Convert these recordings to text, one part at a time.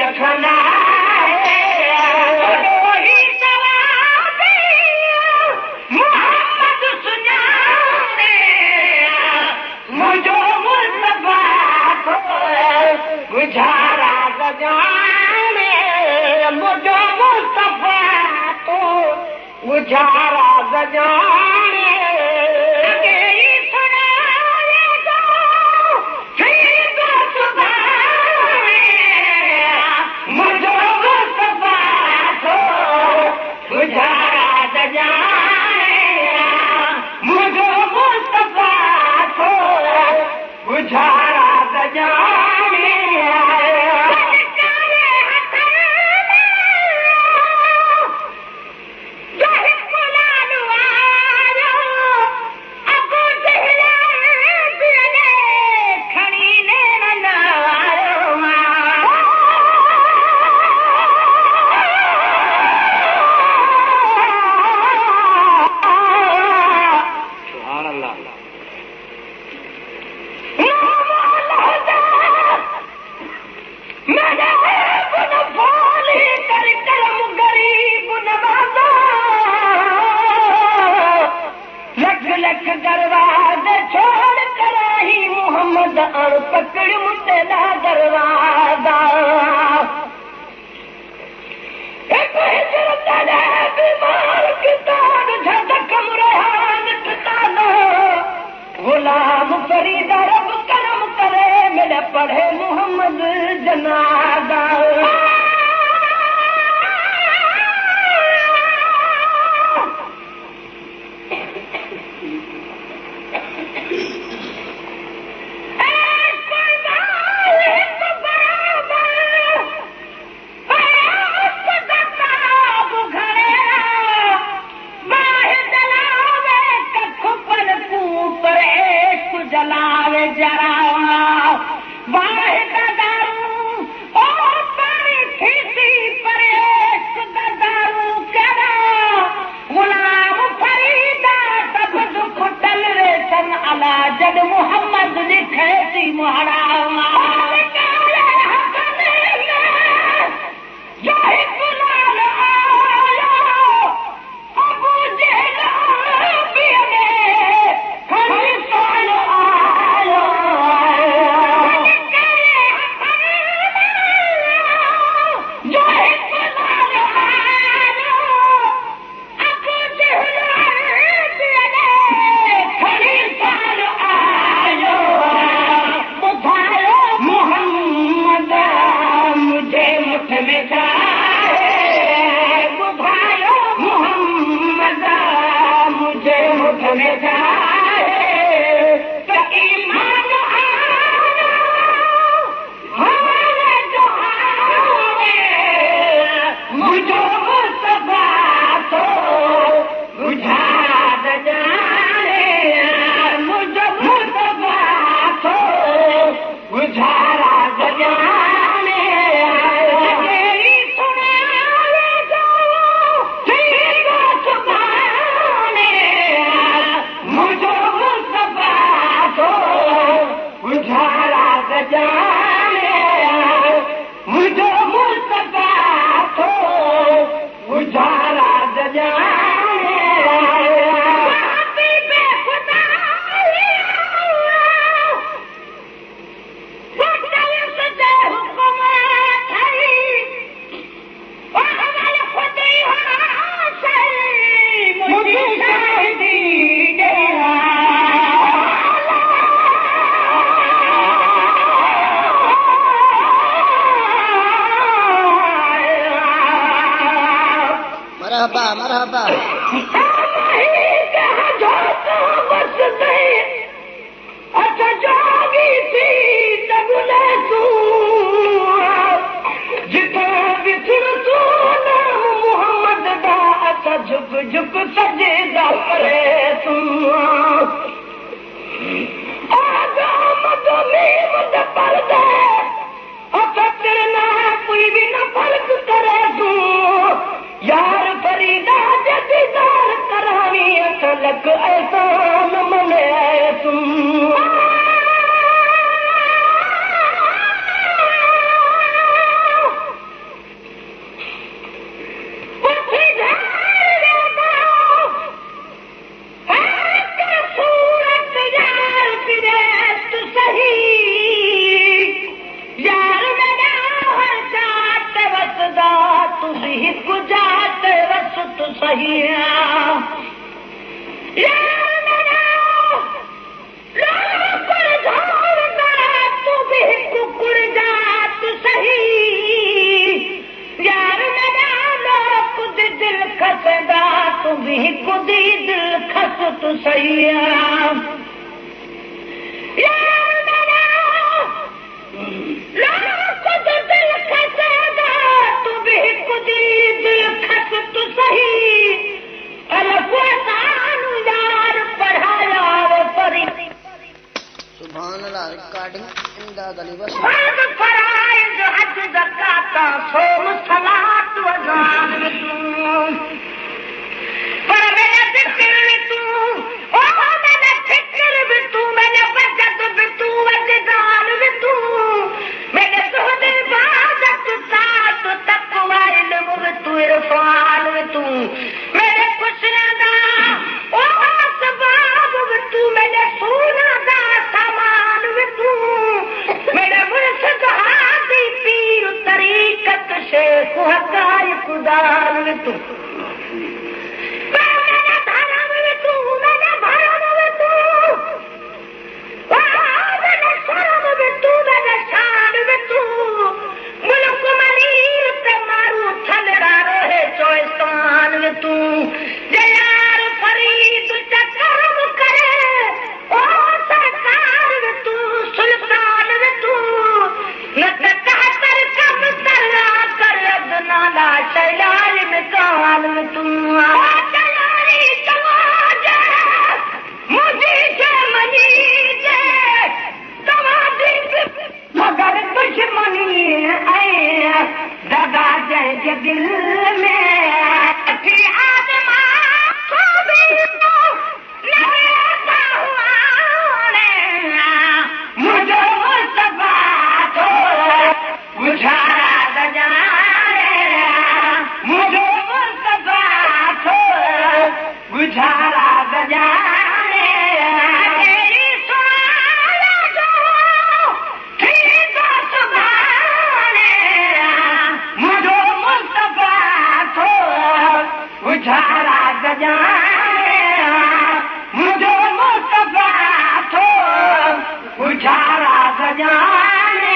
रखना गुजारा गजाने मुझो मुस्तफा तो गुजारा गजाने मुझो मुस्तफा तो गुजारा गजाने मुझो मुस्तफा तो गुजारा गजाने पकड़ मुतेदा दरवाजा एक हिजरत दे बीमार किताब झटक मुरहान ठिकाना गुलाम फरीद रब करम करे मेरे पढ़े मोहम्मद जनाजा जलावे जरा बाहे का दारू ओ पानी खीसी परेश का दारू करा गुलाम फरीदा सब दुख टल रे सन अला जद मोहम्मद लिखे सी मुहरा मरहबा अच्छा जागी थी तबले तू जिथे बिछड़ तू नाम मोहम्मद दा अच्छा झुक झुक सजदा करे तू आदम तो मीम दे पर्दे अच्छा तेरे ना कोई भी ना फर्क करे तू यार फरीदा जदीदार करावी अतलक ऐसा न मने तुम सही तू भी कुकुर जा तू सही यार मेरा लोग दिल खसदा तू भी कुदी दिल खस तू सही रिकॉर्डिंग इमदाद अली बस फराइज हज ज़कात सोम सलात वज़ान पर मेरा ज़िक्र भी तू ओ मेरा फ़िक्र भी तू मेरा बचत भी तू वजदान भी तू मेरे ज़ुहद इबादत साथ तक़वा इल्म भी तू इरफान भी तू मेरे खुशनदा ओ असबाब भी तू मेरे सोना दा सामान भी तू मेरे मुर्शिद हादी पीर तरीक़त शेख हक़ाइक़ दार भी तू दिल में मुझे मुस्तफा थोड़ा बुझारा गजारे मुझे मुस्तफा थोड़ा बुझारा गजारे तेरी सोना जो ठीक सुभाने मुझे मुस्तफा थोड़ा बुझारा गजारे मुझे मुस्तफा थोड़ा बुझारा गजारे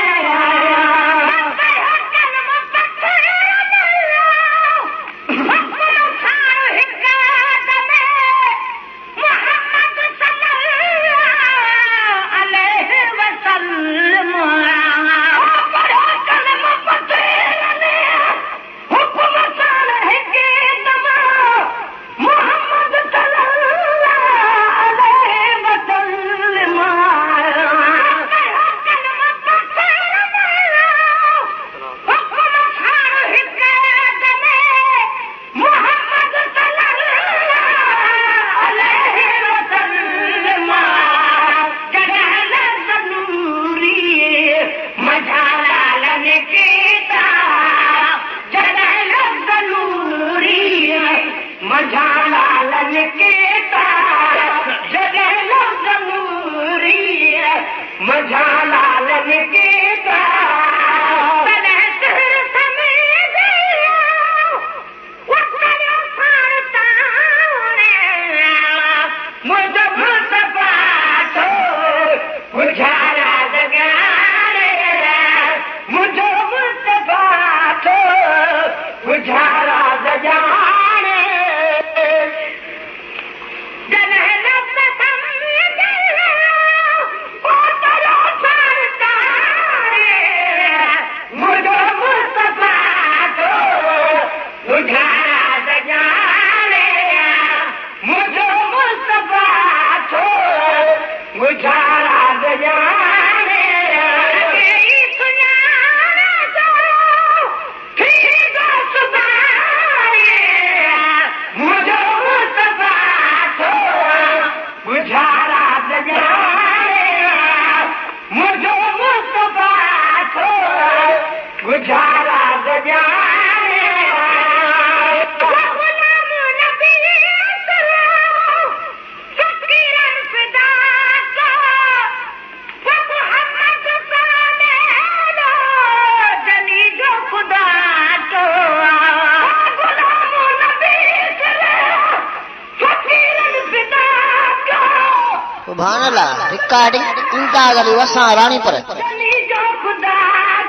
सुभान अल्लाह रिकॉर्डिंग इम्तियाज अली वसा रानीपुर चली जो खुदा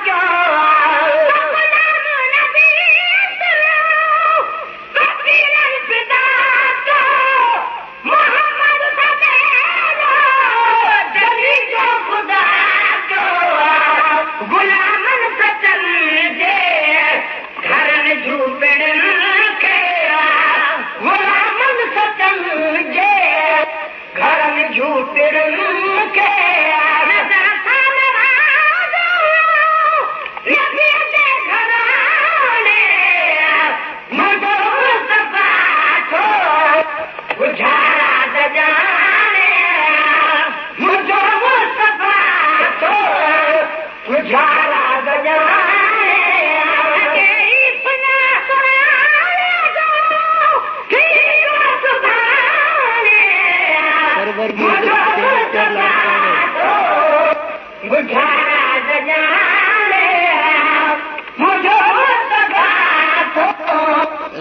क्यों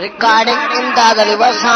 रिकॉर्डिंग इम्तियाज अली वसा